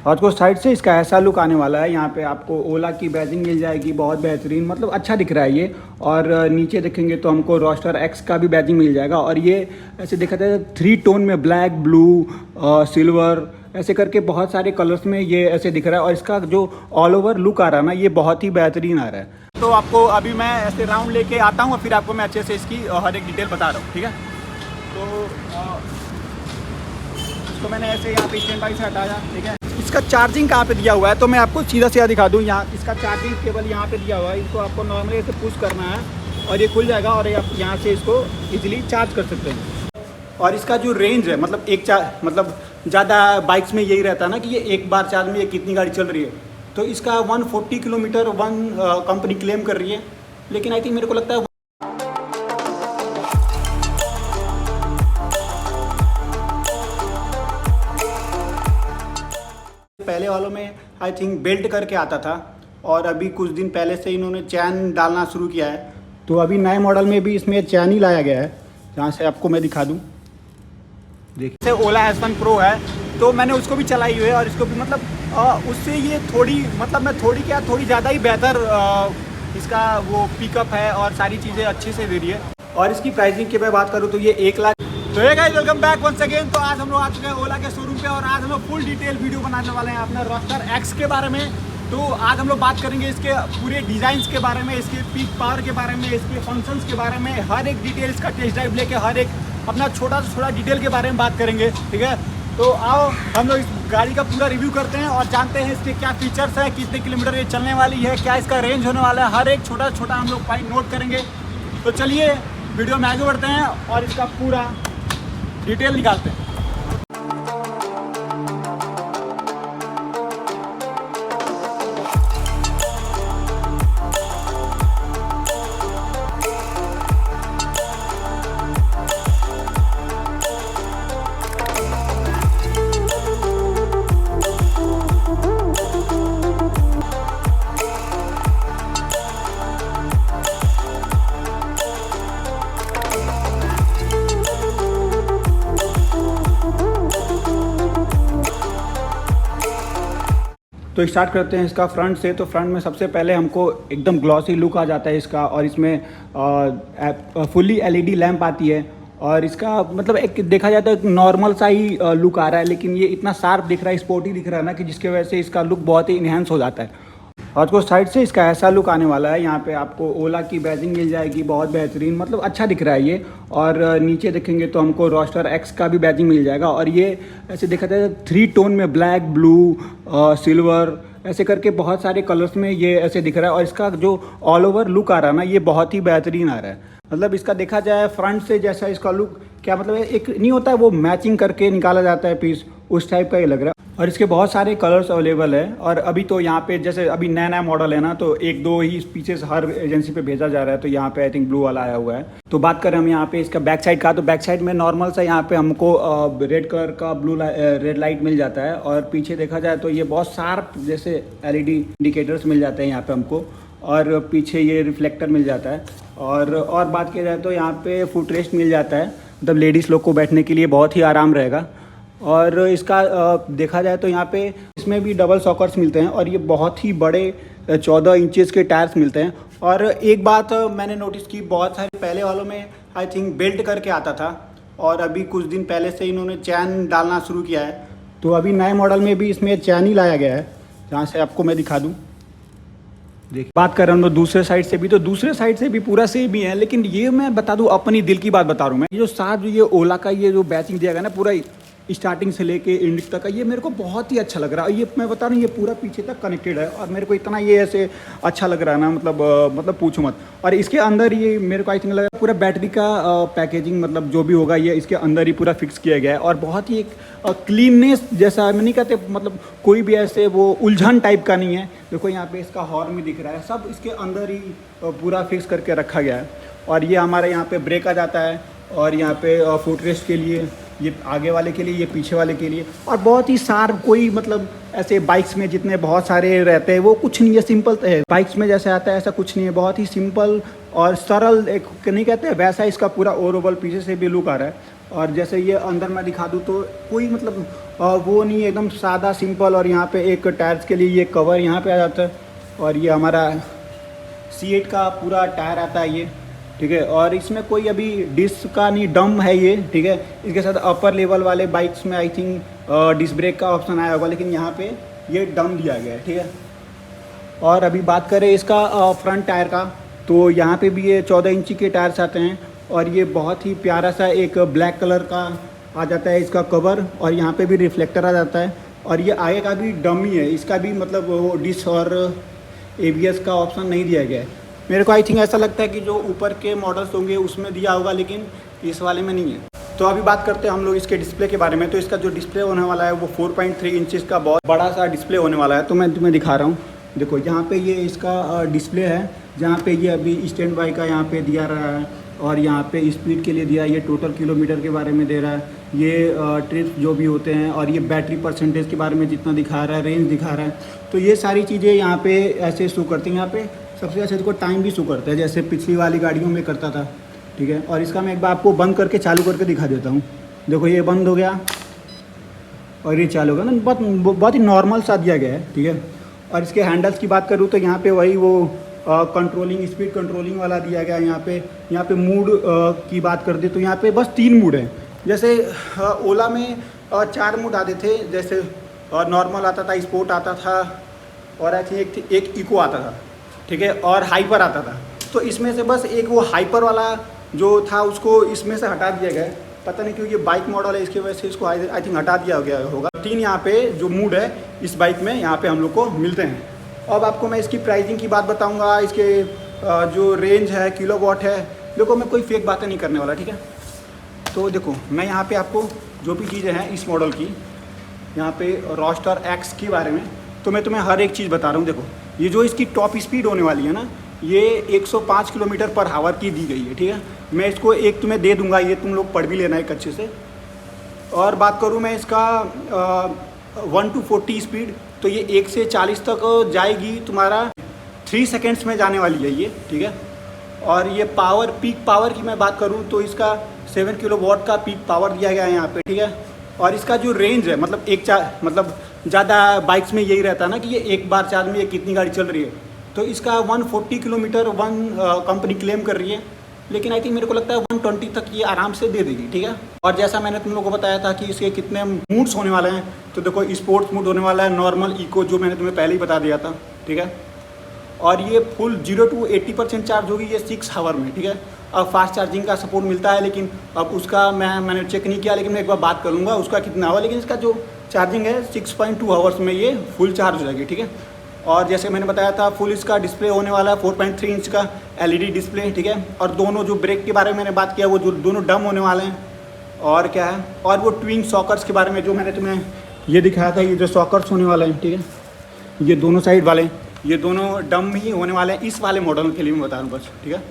और कुछ साइड से इसका ऐसा लुक आने वाला है। यहाँ पे आपको ओला की बैजिंग मिल जाएगी, बहुत बेहतरीन, मतलब अच्छा दिख रहा है ये। और नीचे देखेंगे तो हमको रोस्टर एक्स का भी बैजिंग मिल जाएगा। और ये ऐसे देखा जाए 3 टोन में, ब्लैक, ब्लू, सिल्वर, ऐसे करके बहुत सारे कलर्स में ये ऐसे दिख रहा है। और इसका जो ऑल ओवर लुक आ रहा है ना, ये बहुत ही बेहतरीन आ रहा है। तो आपको अभी मैं ऐसे राउंड लेके आता हूँ और फिर आपको मैं अच्छे से इसकी हर एक डिटेल बता रहा हूँ, ठीक है। तो इसको मैंने ऐसे यहाँ पे स्टैंड बाई से हटाया, ठीक है। इसका चार्जिंग कहाँ पे दिया हुआ है तो मैं आपको सीधा सीधा दिखा दूँ। यहाँ इसका चार्जिंग केबल यहाँ पे दिया हुआ है। इसको आपको नॉर्मली ऐसे पुश करना है और ये खुल जाएगा और आप यहाँ से इसको इजीली चार्ज कर सकते हैं। और इसका जो रेंज है, मतलब मतलब ज़्यादा बाइक्स में यही रहता है ना कि ये एक बार चार्ज में ये कितनी गाड़ी चल रही है। तो इसका 140 किलोमीटर कंपनी क्लेम कर रही है, लेकिन आई थिंक मेरे को लगता है पहले वालों में आई थिंक बेल्ट करके आता था, और अभी कुछ दिन पहले से इन्होंने चैन डालना शुरू किया है। तो अभी नए मॉडल में भी इसमें चैन ही लाया गया है, जहाँ से आपको मैं दिखा दूँ। देखिए ओला S1 Pro है, तो मैंने उसको भी चलाई हुई है और इसको भी मतलब उससे ये थोड़ी थोड़ी ज़्यादा ही बेहतर इसका वो पिकअप है और सारी चीज़ें अच्छे से दे रही है। और इसकी प्राइसिंग की मैं बात करूँ तो ये 1 लाख। तो ये guys welcome back once again. तो आज हम लोग आ चुके हैं ओला के शोरूम पे और आज हम लोग फुल डिटेल वीडियो बनाने वाले हैं अपने रोस्टर एक्स के बारे में। तो आज हम लोग बात करेंगे इसके पूरे डिज़ाइंस के बारे में, इसके पीक पावर के बारे में, इसके फंक्शंस के बारे में, हर एक डिटेल, इसका टेस्ट ड्राइव लेके हर एक अपना छोटा से छोटा डिटेल के बारे में बात करेंगे, ठीक है। तो आओ हम लोग इस गाड़ी का पूरा रिव्यू करते हैं और जानते हैं इसके क्या फीचर्स है, कितने किलोमीटर ये चलने वाली है, क्या इसका रेंज होने वाला है, हर एक छोटा छोटा हम लोग पॉइंट नोट करेंगे। तो चलिए वीडियो में आगे बढ़ते हैं और इसका पूरा डिटेल निकालते हैं। तो स्टार्ट करते हैं इसका फ्रंट से। तो फ्रंट में सबसे पहले हमको एकदम ग्लॉसी लुक आ जाता है इसका, और इसमें फुल्ली LED लैंप आती है। और इसका मतलब एक देखा जाए तो एक नॉर्मल सा ही लुक आ रहा है, लेकिन ये इतना शार्प दिख रहा है, स्पोर्टी दिख रहा है ना, कि जिसकी वजह से इसका लुक बहुत ही इन्हेंस हो जाता है। और कुछ साइड से इसका ऐसा लुक आने वाला है। यहाँ पे आपको ओला की बैजिंग मिल जाएगी, बहुत बेहतरीन, मतलब अच्छा दिख रहा है ये। और नीचे देखेंगे तो हमको रोस्टर एक्स का भी बैजिंग मिल जाएगा। और ये ऐसे देखा जाए 3 टोन में, ब्लैक, ब्लू, सिल्वर, ऐसे करके बहुत सारे कलर्स में ये ऐसे दिख रहा है। और इसका जो ऑल ओवर लुक आ रहा है ना, ये बहुत ही बेहतरीन आ रहा है। मतलब इसका देखा जाए फ्रंट से जैसा इसका लुक, क्या मतलब है, एक नहीं होता है वो मैचिंग करके निकाला जाता है पीस, उस टाइप का ये लग रहा है। और इसके बहुत सारे कलर्स अवेलेबल है। और अभी तो यहाँ पे जैसे अभी नया नया मॉडल है ना, तो 1-2 ही पीसेस हर एजेंसी पे भेजा जा रहा है। तो यहाँ पे आई थिंक ब्लू वाला आया हुआ है। तो बात करें हम यहाँ पे इसका बैक साइड का, तो बैक साइड में नॉर्मल सा यहाँ पे हमको रेड कलर का रेड लाइट मिल जाता है। और पीछे देखा जाए तो ये बहुत शार्प जैसे LED इंडिकेटर्स मिल जाते हैं यहाँ पे हमको। और पीछे ये रिफ्लेक्टर मिल जाता है। और बात की जाए तो यहाँ पे फुट रेस्ट मिल जाता है, मतलब लेडीज़ लोग को बैठने के लिए बहुत ही आराम रहेगा। और इसका देखा जाए तो यहाँ पे इसमें भी डबल सॉकर्स मिलते हैं। और ये बहुत ही बड़े 14 इंचेस के टायर्स मिलते हैं। और एक बात मैंने नोटिस की, बहुत सारे पहले वालों में आई थिंक बेल्ट करके आता था, और अभी कुछ दिन पहले से इन्होंने चैन डालना शुरू किया है। तो अभी नए मॉडल में भी इसमें चैन ही लाया गया है, जहाँ से आपको मैं दिखा दूँ। देखिए बात कर रहा हूँ दूसरे साइड से भी, तो दूसरे साइड से भी पूरा सेम ही है। लेकिन ये मैं बता दूँ, अपनी दिल की बात बता रहा हूँ मैं, ये जो साथ ये ओला का ये जो बैचिंग दिया गया ना, पूरा स्टार्टिंग से लेके एंड तक का, ये मेरे को बहुत ही अच्छा लग रहा है। ये मैं बता रहा हूँ, ये पूरा पीछे तक कनेक्टेड है और मेरे को इतना ये ऐसे अच्छा लग रहा है ना, मतलब पूछो मत। और इसके अंदर ये मेरे को आई थिंक लगा पूरा बैटरी का पैकेजिंग, मतलब जो भी होगा ये इसके अंदर ही पूरा फिक्स किया गया है। और बहुत ही एक क्लीननेस जैसा नहीं कहते, मतलब कोई भी ऐसे वो उलझन टाइप का नहीं है। देखो यहाँ पे इसका हॉर्न भी दिख रहा है, सब इसके अंदर ही पूरा फिक्स करके रखा गया है। और ये हमारे यहाँ पे ब्रेक आ जाता है, और यहाँ पे फुट रेस्ट के लिए ये आगे वाले के लिए, ये पीछे वाले के लिए। और बहुत ही शार्प, कोई मतलब ऐसे बाइक्स में जितने बहुत सारे रहते हैं वो कुछ नहीं है, सिंपल है। बाइक्स में जैसे आता है ऐसा कुछ नहीं है, बहुत ही सिंपल और सरल, एक नहीं कहते वैसा इसका पूरा ओवरऑल पीछे से भी लुक आ रहा है। और जैसे ये अंदर मैं दिखा दूँ तो कोई मतलब वो नहीं, एकदम सादा सिंपल। और यहाँ पे एक टायर्स के लिए ये कवर यहाँ पे आ जाता है। और ये हमारा C8 का पूरा टायर आता है ये, ठीक है। और इसमें कोई अभी डिस्क का नहीं, डम है ये, ठीक है। इसके साथ अपर लेवल वाले बाइक्स में आई थिंक डिस्क ब्रेक का ऑप्शन आया होगा, लेकिन यहाँ पे ये डम दिया गया है, ठीक है। और अभी बात करें इसका फ्रंट टायर का, तो यहाँ पे भी ये 14 इंची के टायर्स आते हैं। और ये बहुत ही प्यारा सा एक ब्लैक कलर का आ जाता है इसका कवर, और यहाँ पे भी रिफ्लेक्टर आ जाता है। और ये आगे का भी डमी है, इसका भी मतलब वो डिस्क और ABS का ऑप्शन नहीं दिया गया है। मेरे को आई थिंक ऐसा लगता है कि जो ऊपर के मॉडल्स होंगे उसमें दिया होगा, लेकिन इस वाले में नहीं है। तो अभी बात करते हैं हम लोग इसके डिस्प्ले के बारे में। तो इसका जो डिस्प्ले होने वाला है वो 4.3 इंचज़ का बहुत बड़ा सा डिस्प्ले होने वाला है। तो मैं तुम्हें दिखा रहा हूँ, देखो यहाँ पे ये इसका डिस्प्ले है, जहाँ पे ये अभी स्टैंड बाई का यहाँ पे दिया रहा है, और यहाँ पे स्पीड के लिए दिया है, ये टोटल किलोमीटर के बारे में दे रहा है, ये ट्रिप्स जो भी होते हैं, और ये बैटरी परसेंटेज के बारे में जितना दिखा रहा है, रेंज दिखा रहा है। तो ये सारी चीज़ें यहाँ पे ऐसे शो करती हैं। यहाँ पे सबसे अच्छा इसको टाइम भी शो करता है, जैसे पिछली वाली गाड़ियों में करता था, ठीक है। और इसका मैं एक बार आपको बंद करके चालू करके दिखा देता हूँ। देखो ये बंद हो गया और ये चालू होगा ना, बहुत ही नॉर्मल सा दिया गया है, ठीक है। और इसके हैंडल्स की बात करूँ तो यहाँ पे वही वो कंट्रोलिंग, स्पीड कंट्रोलिंग वाला दिया गया है। यहाँ पे मूड की बात कर दे तो यहाँ पे बस 3 मूड हैं। जैसे ओला में 4 मूड आते थे, जैसे नॉर्मल आता था, स्पोर्ट आता था, और आई थिंक एक इको आता था, ठीक है, और हाइपर आता था। तो इसमें से बस एक वो हाइपर वाला जो था उसको इसमें से हटा दिया गया है। पता नहीं क्यों, ये बाइक मॉडल है इसकी वजह से इसको आई थिंक हटा दिया गया होगा। 3 यहाँ पे जो मूड है इस बाइक में यहाँ पे हम लोग को मिलते हैं। अब आपको मैं इसकी प्राइसिंग की बात बताऊंगा, इसके जो रेंज है, किलोवाट है। देखो मैं कोई फेक बातें नहीं करने वाला, ठीक है। तो देखो मैं यहाँ पे आपको जो भी चीज़ें हैं इस मॉडल की, यहाँ पे रॉस्टर X के बारे में, तो मैं तुम्हें हर एक चीज़ बता रहा हूँ। देखो ये जो इसकी टॉप स्पीड होने वाली है ना, ये 105 किलोमीटर पर आवर की दी गई है, ठीक है। मैं इसको एक तुम्हें दे दूँगा, ये तुम लोग पढ़ भी लेना एक अच्छे से। और बात करूँ मैं इसका 1 to 40 स्पीड, तो ये 1 से 40 तक जाएगी तुम्हारा 3 सेकेंड्स में जाने वाली है ये, ठीक है। और ये पावर, पीक पावर की मैं बात करूँ तो इसका 7 किलोवाट का पीक पावर दिया गया है यहाँ पे, ठीक है। और इसका जो रेंज है, मतलब ज़्यादा बाइक्स में यही रहता है ना कि ये एक बार चार्ज में ये कितनी गाड़ी चल रही है, तो इसका 140 किलोमीटर कंपनी क्लेम कर रही है, लेकिन आई थिंक मेरे को लगता है 120 तक ये आराम से दे देगी, ठीक है। और जैसा मैंने तुम लोगों को बताया था कि इसके कितने मूड्स होने वाले हैं, तो देखो स्पोर्ट्स मूड होने वाला है, नॉर्मल, इको, जो मैंने तुम्हें पहले ही बता दिया था, ठीक है। और ये फुल 0 to 80% चार्ज होगी ये 6 आवर में, ठीक है। अब फास्ट चार्जिंग का सपोर्ट मिलता है, लेकिन अब उसका मैंने चेक नहीं किया, लेकिन मैं एक बार बात कर लूँगा उसका कितना हुआ। लेकिन इसका जो चार्जिंग है 6.2 आवर्स में ये फुल चार्ज हो जाएगी, ठीक है। और जैसे मैंने बताया था फुल इसका डिस्प्ले होने वाला है, 4.3 इंच का LED डिस्प्ले, ठीक है। और दोनों जो ब्रेक के बारे में मैंने बात किया वो जो दोनों डम होने वाले हैं। और क्या है, और वो ट्विन सॉकर्स के बारे में जो मैंने तुम्हें ये दिखाया था, ये जो सॉकर्स होने वाले हैं, ठीक है, ये दोनों साइड वाले, ये दोनों डम ही होने वाले हैं इस वाले मॉडल के लिए मैं बता रहा हूँ बस, ठीक है।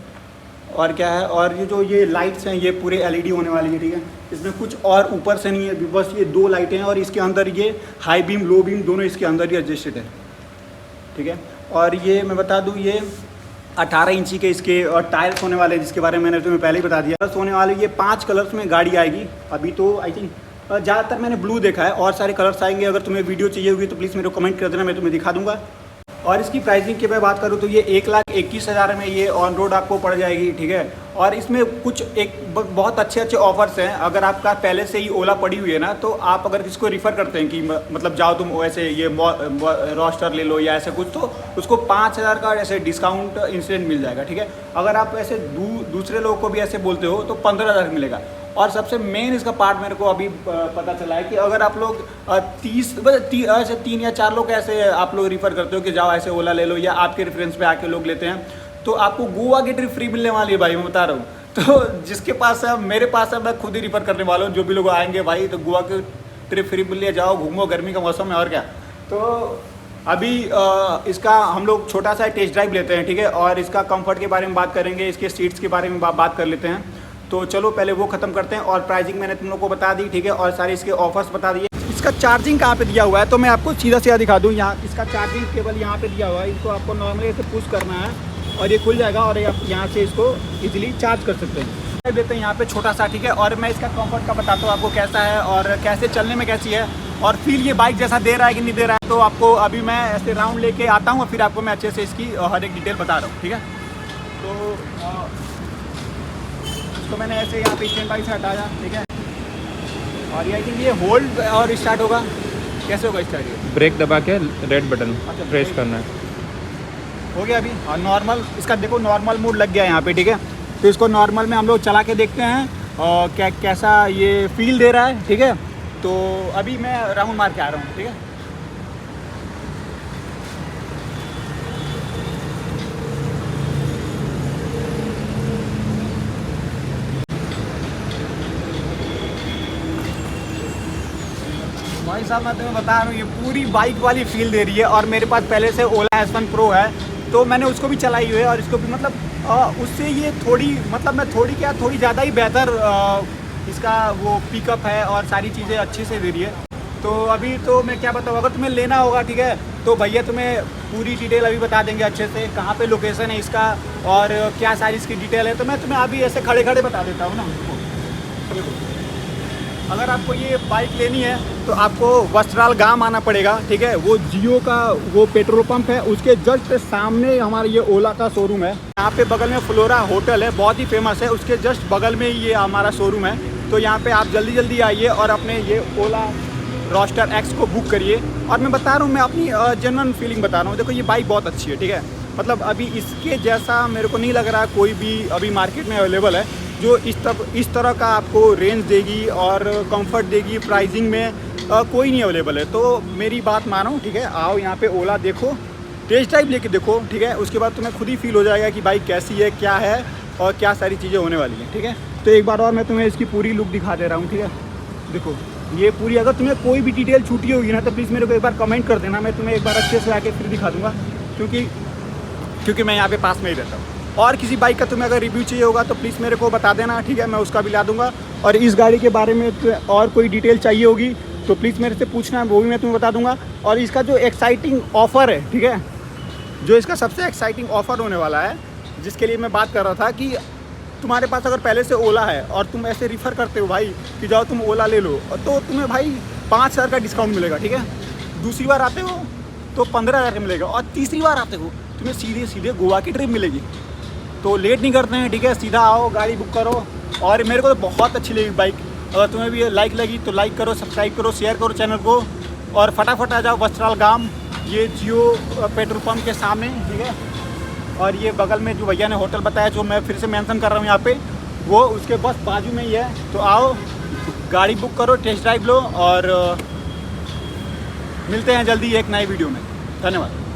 और क्या है, और ये जो ये लाइट्स हैं ये पूरे LED होने वाली है, ठीक है। इसमें कुछ और ऊपर से नहीं है, बस ये 2 लाइटें हैं, और इसके अंदर ये हाई बीम, लो बीम दोनों इसके अंदर ही एडजस्टेड है, ठीक है। और ये मैं बता दूँ, ये 18 इंची के इसके टायर्स होने वाले हैं, जिसके बारे में मैंने तुम्हें पहले ही बता दिया। कलर्स होने वाले, ये 5 कलर्स में गाड़ी आएगी। अभी तो आई थिंक ज़्यादातर मैंने ब्लू देखा है, और सारे कलर्स आएंगे। अगर तुम्हें वीडियो चाहिए होगी तो प्लीज़ मेरे को कमेंट कर देना, मैं तुम्हें दिखा दूँगा। और इसकी प्राइसिंग की मैं बात करूँ तो ये 1,21,000 में ये ऑन रोड आपको पड़ जाएगी, ठीक है। और इसमें कुछ एक बहुत अच्छे ऑफर्स हैं। अगर आपका पहले से ही ओला पड़ी हुई है ना, तो आप अगर इसको रिफ़र करते हैं कि मतलब जाओ तुम वैसे ये रॉस्टर ले लो या ऐसे कुछ, तो उसको 5,000 का ऐसे डिस्काउंट इंस्टेंट मिल जाएगा, ठीक है। अगर आप ऐसे दूसरे लोगों को भी ऐसे बोलते हो तो 15,000 मिलेगा। और सबसे मेन इसका पार्ट मेरे को अभी पता चला है कि अगर आप लोग 3 या 4 लोग ऐसे आप लोग रिफ़र करते हो कि जाओ ऐसे ओला ले लो, या आपके रेफरेंस पे आके लोग लेते हैं, तो आपको गोवा की ट्रिप फ्री मिलने वाली है भाई, मैं बता रहा हूँ। तो जिसके पास है, मेरे पास है, मैं खुद ही रिफ़र करने वाला हूँ। जो भी लोग आएंगे भाई, तो गोवा की ट्रिप फ्री मिल लिया, जाओ घूमो, गर्मी का मौसम है और क्या। तो अभी इसका हम लोग छोटा सा टेस्ट ड्राइव लेते हैं, ठीक है। और इसका कंफर्ट के बारे में बात करेंगे, इसके सीट्स के बारे में बात कर लेते हैं। तो चलो पहले वो ख़त्म करते हैं। और प्राइसिंग मैंने तुम लोग को बता दी, ठीक है, और सारे इसके ऑफर्स बता दिए। इसका चार्जिंग कहाँ पे दिया हुआ है, तो मैं आपको सीधा दिखा दूँ। यहाँ इसका चार्जिंग केबल यहाँ पे दिया हुआ है, इसको आपको नॉर्मली ऐसे पुश करना है और ये खुल जाएगा, और आप यहाँ से इसको इजीली चार्ज कर सकते हैं। देते हैं यहाँ पे छोटा सा, ठीक है। और मैं इसका कंफर्ट का बताता हूँ आपको कैसा है और कैसे चलने में कैसी है। और फील ये बाइक जैसा दे रहा है कि नहीं दे रहा है। तो आपको अभी मैं ऐसे राउंड लेके आता हूँ और फिर आपको मैं अच्छे से इसकी हर एक डिटेल बता रहा हूँ, ठीक है। तो इसको मैंने ऐसे यहाँ पे स्टैंड बाई से हटाया, ठीक है। और ये आई थिंक ये होल्ड और स्टार्ट होगा, कैसे होगा स्टार्ट? ये ब्रेक दबा के रेड बटन अच्छा, प्रेस करना है। हो गया अभी। और नॉर्मल इसका देखो नॉर्मल मोड लग गया यहाँ पे, ठीक है। तो इसको नॉर्मल में हम लोग चला के देखते हैं और कैसा ये फील दे रहा है, ठीक है। तो अभी मैं राउंड मार के आ रहा हूँ, ठीक है। भाई साहब मैं तुम्हें बता रहा हूँ ये पूरी बाइक वाली फील दे रही है। और मेरे पास पहले से ओला S1 Pro है, तो मैंने उसको भी चलाई हुई है और इसको भी मतलब उससे ये थोड़ी मतलब मैं थोड़ी ज़्यादा ही बेहतर इसका वो पिकअप है और सारी चीज़ें अच्छे से दे रही है। तो अभी तो मैं क्या बताऊँ, अगर तुम्हें लेना होगा, ठीक है, तो भैया तुम्हें पूरी डिटेल अभी बता देंगे अच्छे से, कहाँ पे लोकेशन है इसका और क्या सारी इसकी डिटेल है। तो मैं तुम्हें अभी ऐसे खड़े खड़े बता देता हूँ ना। अगर आपको ये बाइक लेनी है तो आपको वस्त्राल गांव आना पड़ेगा, ठीक है। वो जियो का वो पेट्रोल पंप है, उसके जस्ट सामने हमारा ये ओला का शोरूम है। यहाँ पे बगल में फ्लोरा होटल है, बहुत ही फेमस है, उसके जस्ट बगल में ही ये हमारा शोरूम है। तो यहाँ पे आप जल्दी जल्दी आइए और अपने ये ओला रोस्टर एक्स को बुक करिए। और मैं बता रहा हूँ, मैं अपनी जेन्युइन फीलिंग बता रहा हूँ। देखो ये बाइक बहुत अच्छी है, ठीक है। मतलब अभी इसके जैसा मेरे को नहीं लग रहा कोई भी अभी मार्केट में अवेलेबल है जो इस तरह का आपको रेंज देगी और कंफर्ट देगी। प्राइसिंग में कोई नहीं अवेलेबल है। तो मेरी बात मानो, ठीक है। आओ यहाँ पे ओला देखो, टेस्ट ड्राइव लेके देखो, ठीक है। उसके बाद तुम्हें खुद ही फील हो जाएगा कि बाइक कैसी है, क्या है और क्या सारी चीज़ें होने वाली हैं, ठीक है। तो एक बार और मैं तुम्हें इसकी पूरी लुक दिखा दे रहा हूँ, ठीक है। देखो ये पूरी, अगर तुम्हें कोई भी डिटेल छूटी होगी ना तो प्लीज़ मेरे को एक बार कमेंट कर देना, मैं तुम्हें एक बार अच्छे से आके फिर दिखा दूँगा, क्योंकि मैं यहाँ पे पास में ही रहता हूँ। और किसी बाइक का तुम्हें अगर रिव्यू चाहिए होगा तो प्लीज़ मेरे को बता देना, ठीक है, मैं उसका भी ला दूंगा। और इस गाड़ी के बारे में और कोई डिटेल चाहिए होगी तो प्लीज़ मेरे से पूछना, वो भी मैं तुम्हें बता दूंगा। और इसका जो एक्साइटिंग ऑफ़र है, ठीक है, जो इसका सबसे एक्साइटिंग ऑफ़र होने वाला है, जिसके लिए मैं बात कर रहा था कि तुम्हारे पास अगर पहले से ओला है और तुम ऐसे रिफ़र करते हो भाई कि जाओ तुम ओला ले लो, तो तुम्हें भाई 5,000 का डिस्काउंट मिलेगा, ठीक है। दूसरी बार आते हो तो 15,000 का मिलेगा और तीसरी बार आते हो तुम्हें सीधे सीधे गोवा की ट्रिप मिलेगी। तो लेट नहीं करते हैं, ठीक है, सीधा आओ, गाड़ी बुक करो। और मेरे को तो बहुत अच्छी लगी बाइक। अगर तुम्हें भी लाइक लगी तो लाइक करो, सब्सक्राइब करो, शेयर करो चैनल को और फटाफट आ जाओ वस्त्राल गांव, ये जियो पेट्रोल पंप के सामने, ठीक है। और ये बगल में जो भैया ने होटल बताया, जो मैं फिर से मेंशन कर रहा हूँ यहाँ पे, वो उसके बस बाजू में ही है। तो आओ, गाड़ी बुक करो, टेस्ट ड्राइव लो और मिलते हैं जल्दी एक नई वीडियो में। धन्यवाद।